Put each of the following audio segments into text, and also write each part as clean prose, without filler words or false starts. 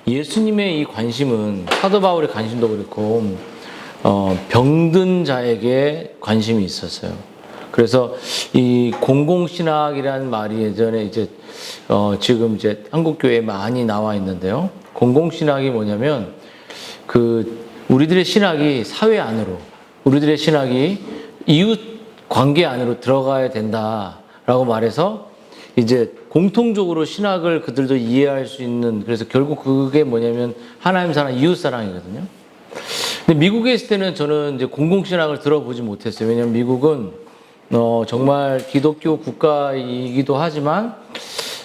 예수님의 이 관심은 사도 바울의 관심도 그렇고 병든 자에게 관심이 있었어요. 그래서 이 공공신학이라는 말이 예전에 이제 지금 이제 한국 교회에 많이 나와 있는데요. 공공신학이 뭐냐면 우리들의 신학이 사회 안으로, 우리들의 신학이 이웃 관계 안으로 들어가야 된다라고 말해서 이제 공통적으로 신학을 그들도 이해할 수 있는, 그래서 결국 그게 뭐냐면 하나님 사랑, 이웃 사랑이거든요. 근데 미국에 있을 때는 저는 이제 공공신학을 들어보지 못했어요. 왜냐하면 미국은 정말 기독교 국가이기도 하지만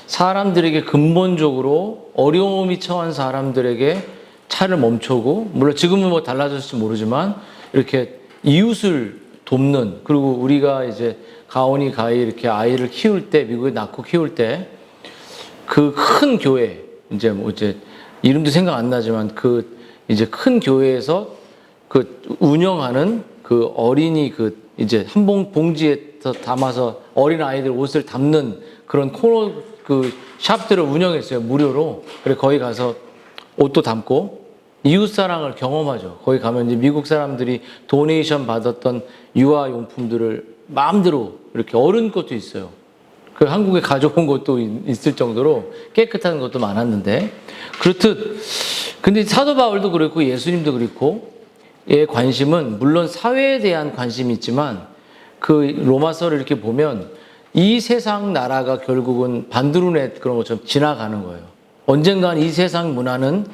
사람들에게 근본적으로 어려움이 처한 사람들에게 차를 멈추고, 물론 지금은 뭐 달라졌을지 모르지만 이렇게 이웃을 돕는, 그리고 우리가 이제 가온이 가히 이렇게 아이를 키울 때, 미국에 낳고 키울 때 그 큰 교회, 이제 뭐 이제 이름도 생각 안 나지만 이제 큰 교회에서 운영하는 어린이 이제 봉지에 담아서 어린 아이들 옷을 담는 그런 코너 샵들을 운영했어요. 무료로. 그래 거기 가서 옷도 담고 이웃 사랑을 경험하죠. 거기 가면 이제 미국 사람들이 도네이션 받았던 유아 용품들을 마음대로 이렇게 어른 것도 있어요. 한국에 가져온 것도 있을 정도로 깨끗한 것도 많았는데, 그렇듯 근데 사도 바울도 그렇고 예수님도 그렇고 의 관심은 물론 사회에 대한 관심이 있지만 로마서를 이렇게 보면 이 세상 나라가 결국은 반드루넷 그런 것처럼 지나가는 거예요. 언젠간 이 세상 문화는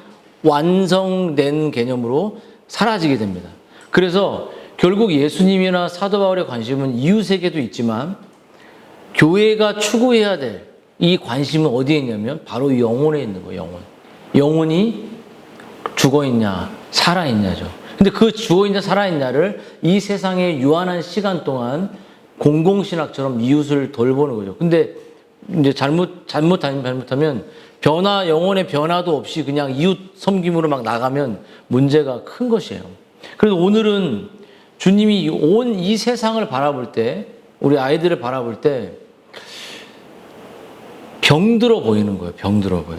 완성된 개념으로 사라지게 됩니다. 그래서 결국 예수님이나 사도 바울의 관심은 이웃에게도 있지만 교회가 추구해야 될 이 관심은 어디에 있냐면 바로 영혼에 있는 거예요. 영혼이 죽어있냐 살아있냐죠. 근데 죽어있냐 살아있냐를 이 세상의 유한한 시간 동안 공공신학처럼 이웃을 돌보는 거죠. 근데 이제 잘못하면 영혼의 변화도 없이 그냥 이웃 섬김으로 막 나가면 문제가 큰 것이에요. 그래서 오늘은 주님이 온 이 세상을 바라볼 때, 우리 아이들을 바라볼 때 병들어 보이는 거예요. 병들어 보여.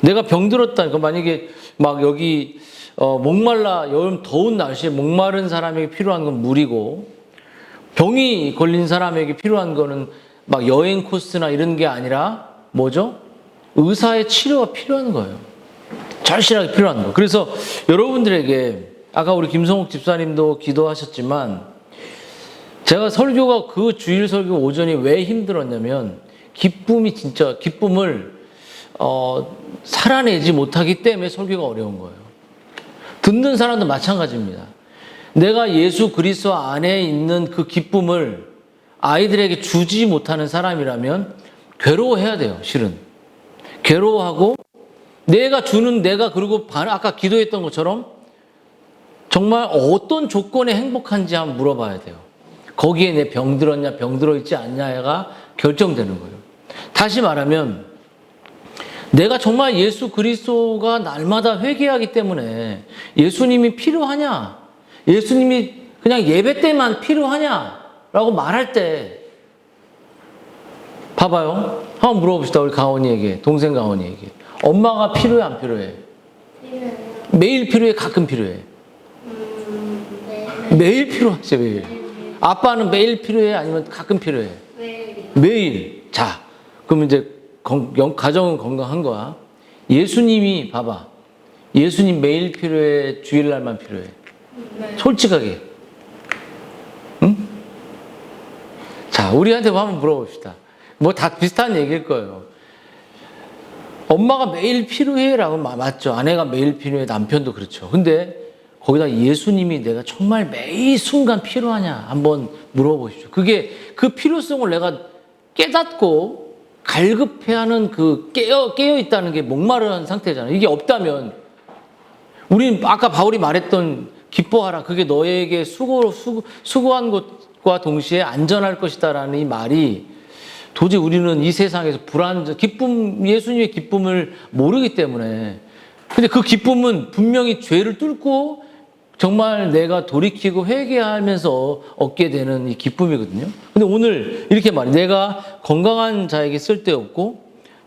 내가 병들었다니까, 만약에 막 여기 목말라, 여름 더운 날씨에 목마른 사람에게 필요한 건 물이고, 병이 걸린 사람에게 필요한 거는 막 여행 코스나 이런 게 아니라 뭐죠? 의사의 치료가 필요한 거예요. 절실하게 필요한 거. 그래서 여러분들에게 아까 우리 김성욱 집사님도 기도하셨지만, 제가 설교가 주일 설교 오전이 왜 힘들었냐면 기쁨을 살아내지 못하기 때문에 설교가 어려운 거예요. 듣는 사람도 마찬가지입니다. 내가 예수 그리스도 안에 있는 그 기쁨을 아이들에게 주지 못하는 사람이라면 괴로워해야 돼요. 실은 괴로워하고 내가 그리고 아까 기도했던 것처럼 정말 어떤 조건에 행복한지 한번 물어봐야 돼요. 거기에 내 병들었냐 병들어 있지 않냐가 결정되는 거예요. 다시 말하면 내가 정말 예수 그리스도가 날마다 회개하기 때문에 예수님이 필요하냐, 예수님이 그냥 예배 때만 필요하냐라고 말할 때, 봐봐요. 한번 물어봅시다. 우리 가온이에게, 동생 가온이에게. 엄마가 필요해 안 필요해? 필요해요. 매일 필요해? 가끔 필요해? 매일 필요하지. 매일. 아빠는 매일 필요해? 아니면 가끔 필요해? 매일. 자, 그럼 이제 가정은 건강한 거야. 예수님이 봐봐. 예수님 매일 필요해? 주일날만 필요해? 네. 솔직하게. 응? 자, 우리한테 한번 물어봅시다. 뭐 다 비슷한 얘기일 거예요. 엄마가 매일 필요해라고 맞죠. 아내가 매일 필요해. 남편도 그렇죠. 근데 거기다 예수님이 내가 정말 매일 순간 필요하냐 한번 물어보십시오. 그 필요성을 내가 깨닫고 갈급해하는 깨어 있다는 게 목마른 상태잖아요. 이게 없다면 우린 아까 바울이 말했던 기뻐하라. 그게 너에게 수고한 것과 동시에 안전할 것이다라는 이 말이 도저히 우리는 이 세상에서 예수님의 기쁨을 모르기 때문에. 근데 그 기쁨은 분명히 죄를 뚫고 정말 내가 돌이키고 회개하면서 얻게 되는 이 기쁨이거든요. 근데 오늘 이렇게 말해. 내가 건강한 자에게 쓸데없고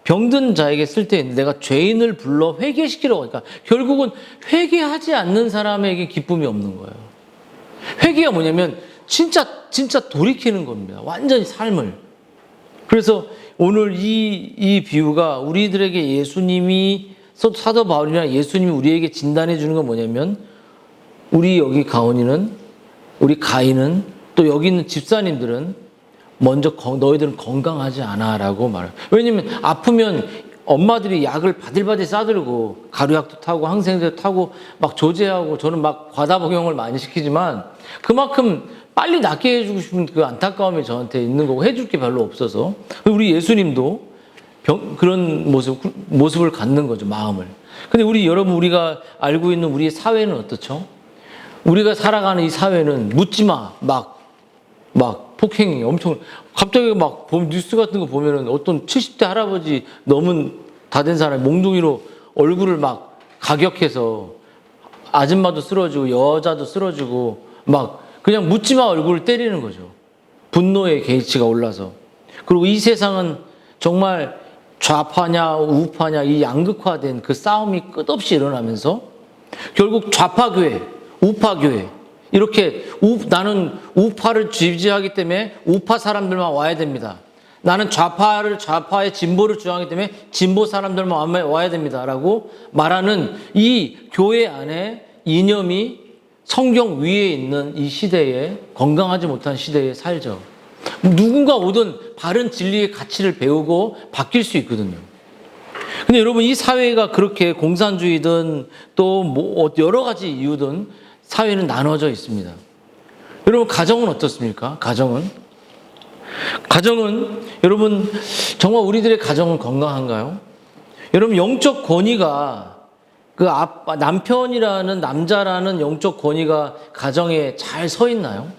병든 자에게 쓸 때 내가 죄인을 불러 회개시키려고 하니까 결국은 회개하지 않는 사람에게 기쁨이 없는 거예요. 회개가 뭐냐면 진짜 돌이키는 겁니다. 완전히 삶을. 그래서 오늘 이 비유가 우리들에게 예수님이 사도 바울이나 예수님이 우리에게 진단해 주는 건 뭐냐면 우리 여기 가온이는 우리 가인은 또 여기 있는 집사님들은 먼저 너희들은 건강하지 않아라고 말해요. 왜냐면 아프면 엄마들이 약을 바들바들 싸들고 가루약도 타고 항생제도 타고 막 조제하고 저는 막 과다 복용을 많이 시키지만 그만큼 빨리 낫게 해주고 싶은 그 안타까움이 저한테 있는 거고 해줄 게 별로 없어서 우리 예수님도 그런 모습을 갖는 거죠, 마음을. 근데 여러분 우리가 알고 있는 우리의 사회는 어떻죠? 우리가 살아가는 이 사회는 묻지 마, 막 폭행이 엄청 갑자기 막 뉴스 같은 거 보면은 어떤 70대 할아버지 넘은 다 된 사람이 몽둥이로 얼굴을 막 가격해서 아줌마도 쓰러지고 여자도 쓰러지고 막 그냥 묻지 마 얼굴을 때리는 거죠. 분노의 게이츠가 올라서. 그리고 이 세상은 정말 좌파냐 우파냐 이 양극화된 그 싸움이 끝없이 일어나면서 결국 좌파교회, 우파교회 이렇게 나는 우파를 지지하기 때문에 우파 사람들만 와야 됩니다. 나는 좌파의 진보를 주장하기 때문에 진보 사람들만 와야 됩니다. 라고 말하는 이 교회 안에 이념이 성경 위에 있는 이 시대에 건강하지 못한 시대에 살죠. 누군가 오든 바른 진리의 가치를 배우고 바뀔 수 있거든요. 근데 여러분 이 사회가 그렇게 공산주의든 또 여러 가지 이유든 사회는 나눠져 있습니다. 여러분 가정은 어떻습니까? 가정은 여러분 정말 우리들의 가정은 건강한가요? 여러분 영적 권위가 남편이라는 남자라는 영적 권위가 가정에 잘 서 있나요?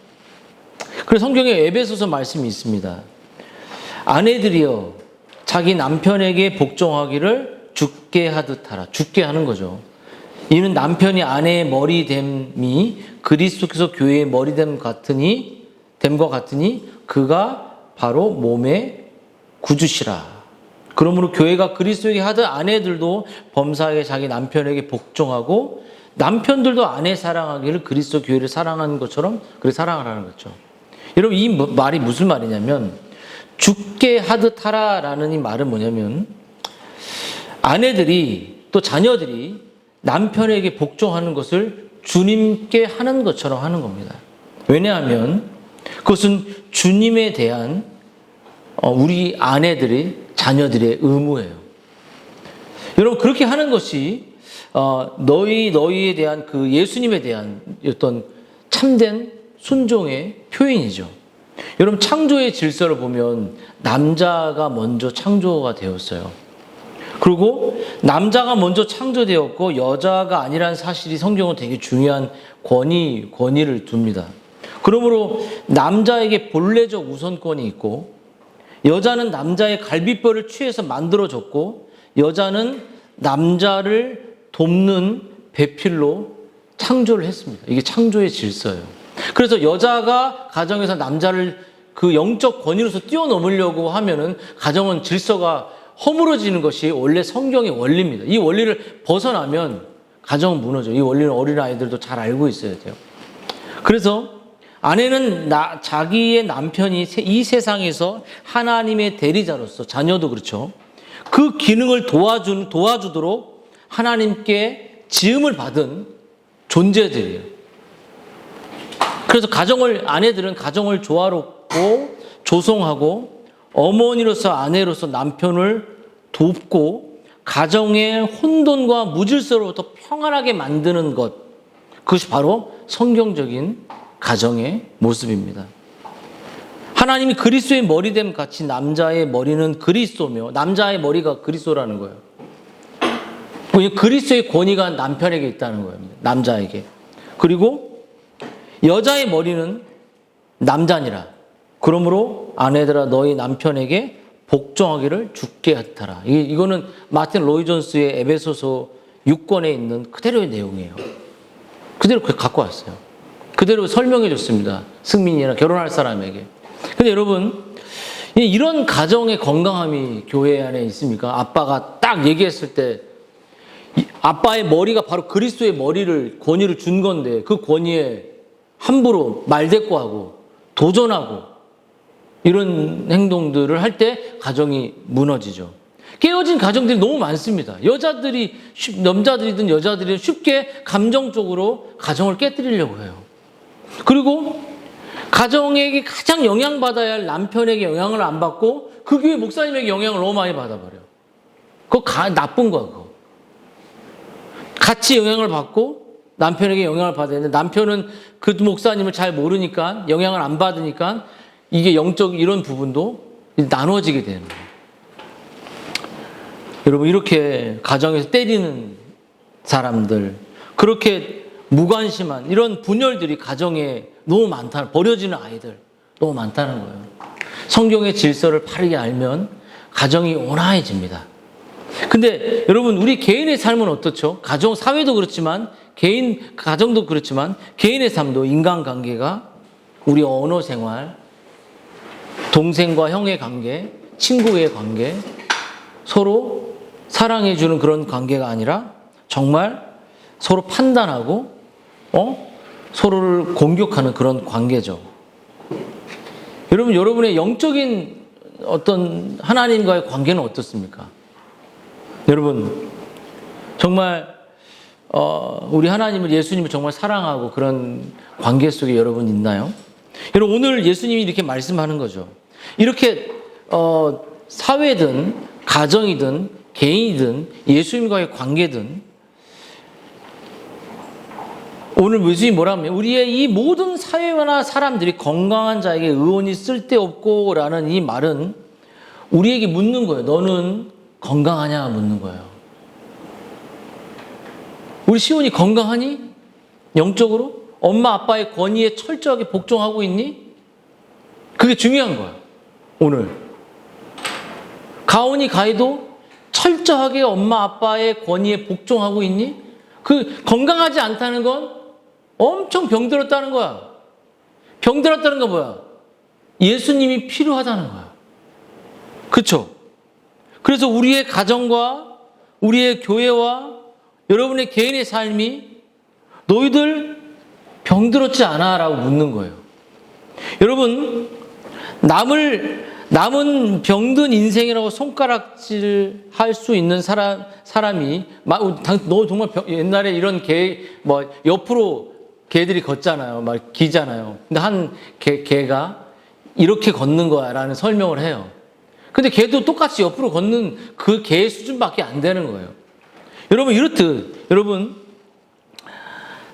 그래서 성경에 에베소서 말씀이 있습니다. 아내들이여 자기 남편에게 복종하기를 주께 하듯 하라. 주께 하는 거죠. 이는 남편이 아내의 머리됨이 그리스도께서 교회의 머리됨과 같으니 그가 바로 몸의 구주시라. 그러므로 교회가 그리스도에게 하듯 아내들도 범사에 자기 남편에게 복종하고 남편들도 아내 사랑하기를 그리스도 교회를 사랑하는 것처럼 그렇게 사랑하라는 거죠. 여러분 이 말이 무슨 말이냐면 죽게 하듯 하라라는 이 말은 뭐냐면 아내들이 또 자녀들이 남편에게 복종하는 것을 주님께 하는 것처럼 하는 겁니다. 왜냐하면 그것은 주님에 대한 우리 아내들의 자녀들의 의무예요. 여러분 그렇게 하는 것이 너희에 대한 그 예수님에 대한 어떤 참된 순종의 표현이죠. 여러분 창조의 질서를 보면 남자가 먼저 창조가 되었어요. 그리고 남자가 먼저 창조되었고 여자가 아니라는 사실이 성경은 되게 중요한 권위를 둡니다. 그러므로 남자에게 본래적 우선권이 있고 여자는 남자의 갈비뼈를 취해서 만들어졌고 여자는 남자를 돕는 배필로 창조를 했습니다. 이게 창조의 질서예요. 그래서 여자가 가정에서 남자를 그 영적 권위로서 뛰어넘으려고 하면은 가정은 질서가 허물어지는 것이 원래 성경의 원리입니다. 이 원리를 벗어나면 가정은 무너져요. 이 원리는 어린아이들도 잘 알고 있어야 돼요. 그래서 아내는 자기의 남편이 이 세상에서 하나님의 대리자로서 자녀도 그렇죠. 그 기능을 도와주도록 하나님께 지음을 받은 존재들이에요. 그래서 아내들은 가정을 조화롭고 조성하고 어머니로서 아내로서 남편을 돕고 가정의 혼돈과 무질서로부터 평안하게 만드는 것, 그것이 바로 성경적인 가정의 모습입니다. 하나님이 그리스도의 머리됨 같이 남자의 머리는 그리스도며 남자의 머리가 그리스도라는 거예요. 그리스도의 권위가 남편에게 있다는 거예요. 남자에게. 그리고 여자의 머리는 남자니라. 그러므로 아내들아 너희 남편에게 복종하기를 주께 하라. 이거는 마틴 로이 존스의 에베소서 6권에 있는 그대로의 내용이에요. 그대로 갖고 왔어요. 그대로 설명해 줬습니다. 승민이나 결혼할 사람에게. 근데 여러분 이런 가정의 건강함이 교회 안에 있습니까? 아빠가 딱 얘기했을 때 아빠의 머리가 바로 그리스도의 권위를 준 건데 그 권위에 함부로 말대꾸하고 도전하고 이런 행동들을 할 때 가정이 무너지죠. 깨어진 가정들이 너무 많습니다. 남자들이든 여자들이든 쉽게 감정적으로 가정을 깨뜨리려고 해요. 그리고 가정에게 가장 영향받아야 할 남편에게 영향을 안 받고 그 교회 목사님에게 영향을 너무 많이 받아버려요. 그거 나쁜 거야, 그거. 같이 영향을 받고 남편에게 영향을 받아야 되는데 남편은 그 목사님을 잘 모르니까 영향을 안 받으니까 이게 영적 이런 부분도 나눠지게 되는 거예요. 여러분, 이렇게 가정에서 때리는 사람들, 그렇게 무관심한 이런 분열들이 가정에 너무 많다. 버려지는 아이들 너무 많다는 거예요. 성경의 질서를 바르게 알면 가정이 온화해집니다. 근데 여러분, 우리 개인의 삶은 어떻죠? 가정, 사회도 그렇지만 가정도 그렇지만 개인의 삶도 인간관계가 우리 언어 생활, 동생과 형의 관계, 친구의 관계, 서로 사랑해주는 그런 관계가 아니라 정말 서로 판단하고 서로를 공격하는 그런 관계죠. 여러분의 영적인 어떤 하나님과의 관계는 어떻습니까? 여러분, 정말 우리 하나님을, 예수님을 정말 사랑하고 그런 관계 속에 여러분 있나요? 여러분, 오늘 예수님이 이렇게 말씀하는 거죠. 이렇게 사회든 가정이든 개인이든 예수님과의 관계든 오늘 예수님이 뭐라 하면 우리의 이 모든 사회나 사람들이 건강한 자에게 의원이 쓸데없고 라는 이 말은 우리에게 묻는 거예요. 너는 건강하냐 묻는 거예요. 우리 시온이 건강하니? 영적으로? 엄마 아빠의 권위에 철저하게 복종하고 있니? 그게 중요한 거야. 오늘 가온이 가이도 철저하게 엄마 아빠의 권위에 복종하고 있니? 그 건강하지 않다는 건 엄청 병들었다는 거야. 병들었다는 건 뭐야? 예수님이 필요하다는 거야. 그렇죠? 그래서 우리의 가정과 우리의 교회와 여러분의 개인의 삶이 너희들 병들었지 않아? 라고 묻는 거예요. 여러분, 남은 병든 인생이라고 손가락질 할 수 있는 사람이, 너 정말 옛날에 이런 옆으로 개들이 걷잖아요. 막 기잖아요. 근데 한 개가 이렇게 걷는 거야 라는 설명을 해요. 근데 개도 똑같이 옆으로 걷는 그 개의 수준밖에 안 되는 거예요. 여러분, 이렇듯,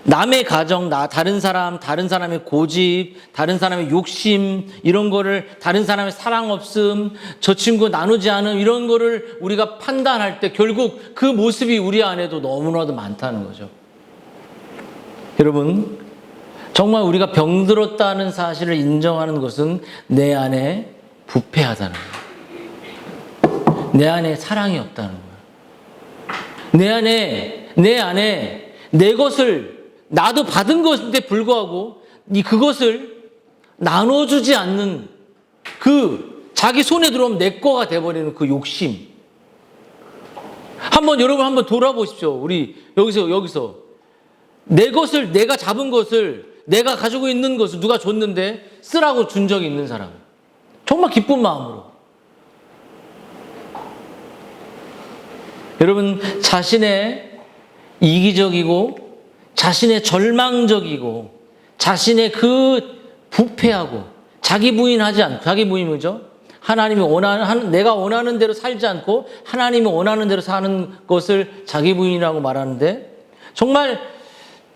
남의 가정, 다른 사람의 고집, 다른 사람의 욕심, 이런 거를, 다른 사람의 사랑 없음, 저 친구 나누지 않음, 이런 거를 우리가 판단할 때 결국 그 모습이 우리 안에도 너무나도 많다는 거죠. 여러분, 정말 우리가 병들었다는 사실을 인정하는 것은 내 안에 부패하다는 거예요. 내 안에 사랑이 없다는 거예요. 내 안에 내 것을 나도 받은 것인데 불구하고 그것을 나눠주지 않는 자기 손에 들어오면 내 거가 돼버리는 그 욕심. 여러분 한번 돌아보십시오. 우리 여기서 내가 잡은 것을, 내가 가지고 있는 것을 누가 줬는데 쓰라고 준 적이 있는 사람. 정말 기쁜 마음으로. 여러분, 자신의 이기적이고 자신의 절망적이고 자신의 부패하고 자기 부인하지 않고, 자기 부인이 뭐죠? 내가 원하는 대로 살지 않고 하나님이 원하는 대로 사는 것을 자기 부인이라고 말하는데, 정말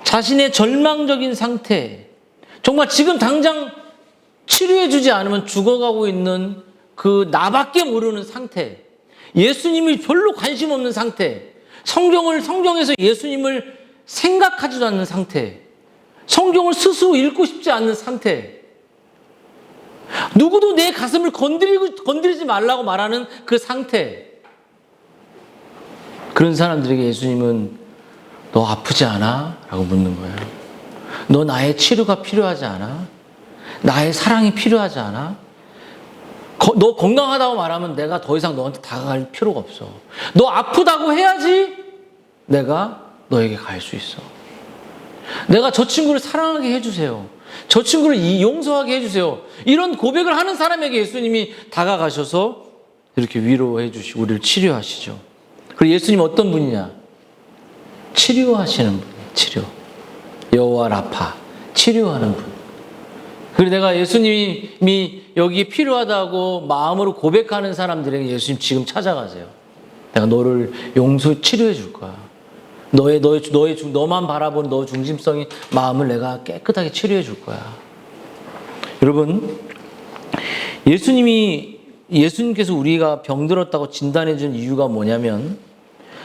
자신의 절망적인 상태, 정말 지금 당장 치료해주지 않으면 죽어가고 있는 그 나밖에 모르는 상태, 예수님이 별로 관심 없는 상태, 성경에서 예수님을 생각하지도 않는 상태, 성경을 스스로 읽고 싶지 않는 상태, 누구도 내 가슴을 건드리지 말라고 말하는 그 상태, 그런 사람들에게 예수님은 너 아프지 않아? 라고 묻는 거예요. 너 나의 치료가 필요하지 않아? 나의 사랑이 필요하지 않아? 너 건강하다고 말하면 내가 더 이상 너한테 다가갈 필요가 없어. 너 아프다고 해야지 내가 너에게 갈 수 있어. 내가 저 친구를 사랑하게 해주세요. 저 친구를 용서하게 해주세요. 이런 고백을 하는 사람에게 예수님이 다가가셔서 이렇게 위로해 주시고 우리를 치료하시죠. 그리고 예수님 어떤 분이냐? 치료하시는 분이에요. 치료. 여호와 라파. 치료하는 분. 그리고 내가 예수님이 여기 필요하다고 마음으로 고백하는 사람들에게 예수님 지금 찾아가세요. 내가 너를 치료해 줄 거야. 너만 바라보는 너 중심성이 마음을 내가 깨끗하게 치료해 줄 거야. 여러분, 예수님께서 우리가 병들었다고 진단해 준 이유가 뭐냐면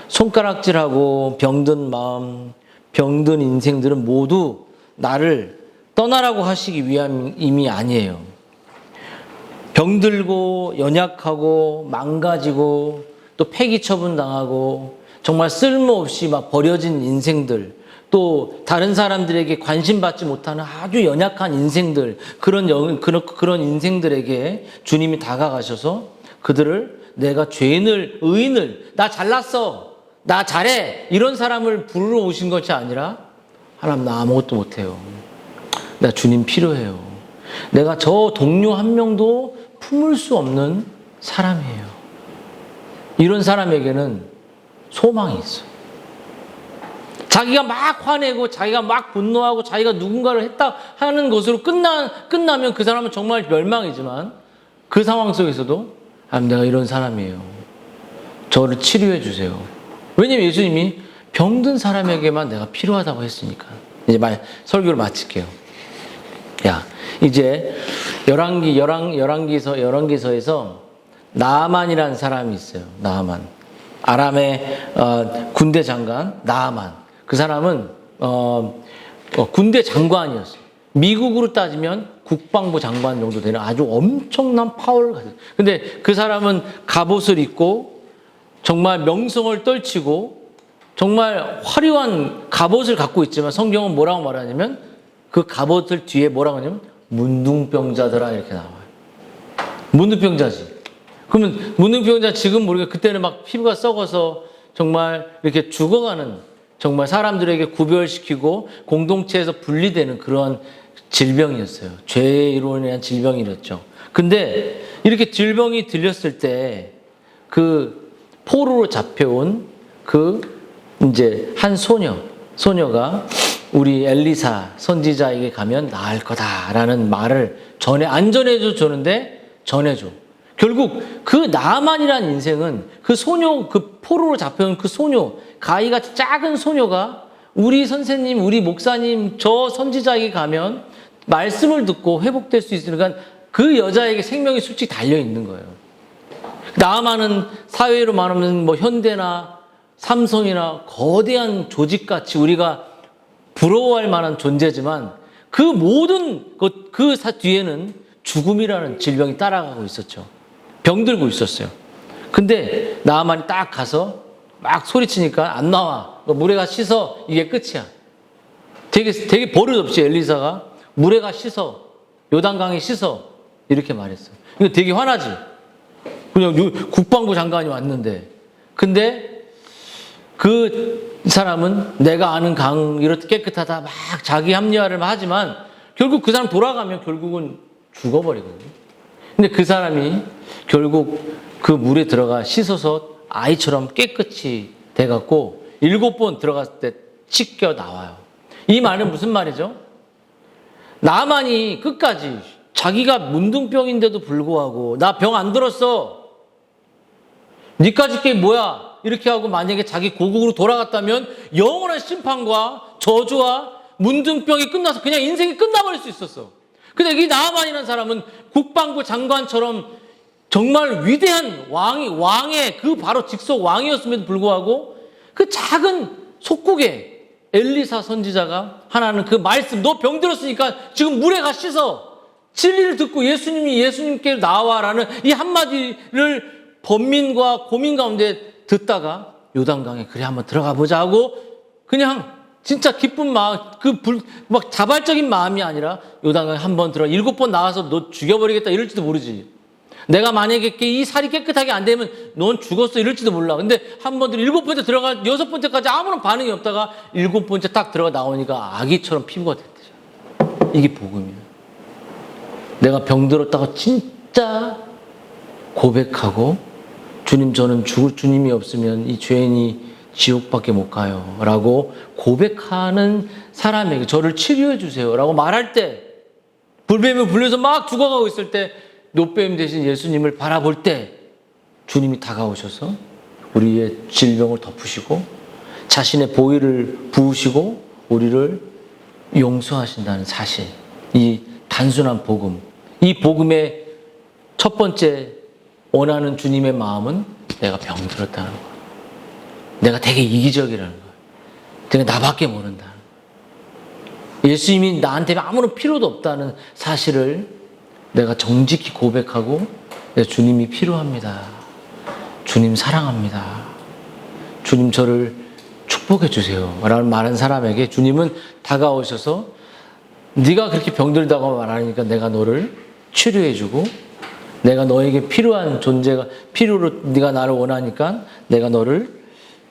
손가락질하고 병든 마음, 병든 인생들은 모두 나를 떠나라고 하시기 위함이 아니에요. 병들고 연약하고 망가지고 또 폐기 처분당하고 정말 쓸모없이 막 버려진 인생들, 또 다른 사람들에게 관심받지 못하는 아주 연약한 인생들, 그런 인생들에게 주님이 다가가셔서 그들을 내가 죄인을, 의인을, 나 잘났어, 나 잘해, 이런 사람을 부르러 오신 것이 아니라 하나님 나 아무것도 못해요. 나 주님 필요해요. 내가 저 동료 한 명도 품을 수 없는 사람이에요. 이런 사람에게는 소망이 있어. 자기가 막 화내고 자기가 막 분노하고 자기가 누군가를 했다 하는 것으로 끝나면 그 사람은 정말 멸망이지만 그 상황 속에서도 내가 이런 사람이에요. 저를 치료해 주세요. 왜냐면 예수님이 병든 사람에게만 내가 필요하다고 했으니까. 이제 설교를 마칠게요. 이제 열왕기서에서 나아만이라는 사람이 있어요. 나아만. 아람의 군대 장관 나아만. 그 사람은 군대 장관이었어요. 미국으로 따지면 국방부 장관 정도 되는 아주 엄청난 파워를 가졌어요. 근데 그 사람은 갑옷을 입고 정말 명성을 떨치고 정말 화려한 갑옷을 갖고 있지만 성경은 뭐라고 말하냐면 그 갑옷을 뒤에 뭐라고 하냐면 문둥병자더라 이렇게 나와요. 문둥병자지. 그러면 문둥병자 지금 모르게 그때는 막 피부가 썩어서 정말 이렇게 죽어가는 정말 사람들에게 구별시키고 공동체에서 분리되는 그런 질병이었어요. 죄로 인한 질병이었죠. 근데 이렇게 질병이 들렸을 때 그 포로로 잡혀온 이제 한 소녀가 우리 엘리사 선지자에게 가면 나을 거다라는 말을 안 전해주는데 전해줘. 결국 그 나아만이라는 인생은 그 포로로 잡혀온 그 소녀, 가위같이 작은 소녀가 우리 선생님, 우리 목사님, 저 선지자에게 가면 말씀을 듣고 회복될 수 있으니까 그 여자에게 생명이 솔직히 달려 있는 거예요. 나아만은 사회로 말하면 뭐 현대나 삼성이나 거대한 조직같이 우리가 부러워할 만한 존재지만 그 모든 그 뒤에는 죽음이라는 질병이 따라가고 있었죠. 병들고 있었어요. 근데 나아만이 딱 가서 막 소리치니까 안 나와. 물에 가 씻어. 이게 끝이야. 되게 버릇없이 엘리사가 물에 가 씻어. 요단강에 씻어. 이렇게 말했어요. 이거 되게 화나지. 그냥 국방부 장관이 왔는데. 근데 그 사람은 내가 아는 강 이렇게 깨끗하다 막 자기 합리화를 하지만 결국 그 사람 돌아가면 결국은 죽어버리거든요. 근데 그 사람이 결국 그 물에 들어가 씻어서 아이처럼 깨끗이 돼갖고 7번 들어갔을 때 씻겨 나와요. 이 말은 무슨 말이죠? 나만이 끝까지 자기가 문둥병인데도 불구하고 나 병 안 들었어. 니까짓 게 뭐야? 이렇게 하고 만약에 자기 고국으로 돌아갔다면 영원한 심판과 저주와 문둥병이 끝나서 그냥 인생이 끝나버릴 수 있었어. 근데 이 나아만이라는 사람은 국방부 장관처럼 정말 위대한 왕의 그 바로 직속 왕이었음에도 불구하고 그 작은 속국에 엘리사 선지자가 하나는 그 말씀, 너 병들었으니까 지금 물에 가 씻어. 진리를 듣고 예수님께 나와라는 이 한마디를 번민과 고민 가운데 듣다가 요단강에 그래 한번 들어가 보자 하고 그냥 진짜 기쁜 마음, 막 자발적인 마음이 아니라 요단강에 한번 7번 나가서 너 죽여버리겠다 이럴지도 모르지. 내가 만약에 이 살이 깨끗하게 안 되면 넌 죽었어 이럴지도 몰라. 근데 한 번 일곱 번째 들어가, 여섯 번째까지 아무런 반응이 없다가 일곱 번째 딱 들어가 나오니까 아기처럼 피부가 됐대요. 이게 복음이에요. 내가 병들었다가 진짜 고백하고 주님, 저는 죽을 주님이 없으면 이 죄인이 지옥밖에 못 가요 라고 고백하는 사람에게 저를 치료해 주세요 라고 말할 때, 불뱀에 불려서 막 죽어가고 있을 때 노뱀 대신 예수님을 바라볼 때 주님이 다가오셔서 우리의 질병을 덮으시고 자신의 보혈을 부으시고 우리를 용서하신다는 사실, 이 단순한 복음, 이 복음의 첫 번째 원하는 주님의 마음은 내가 병들었다는 거예요. 내가 되게 이기적이라는 거예요. 내가 나밖에 모른다. 예수님이 나한테 아무런 필요도 없다는 사실을 내가 정직히 고백하고 주님이 필요합니다. 주님 사랑합니다. 주님 저를 축복해 주세요 라는 말한 사람에게 주님은 다가오셔서 네가 그렇게 병들다고 말하니까 내가 너를 치료해 주고 내가 너에게 필요한 존재가 필요로 네가 나를 원하니까 내가 너를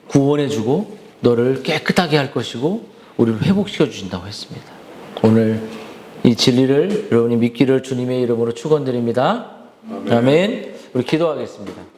구원해 주고 너를 깨끗하게 할 것이고 우리를 회복시켜 주신다고 했습니다. 오늘 이 진리를 여러분이 믿기를 주님의 이름으로 축원드립니다. 아멘. 우리 기도하겠습니다.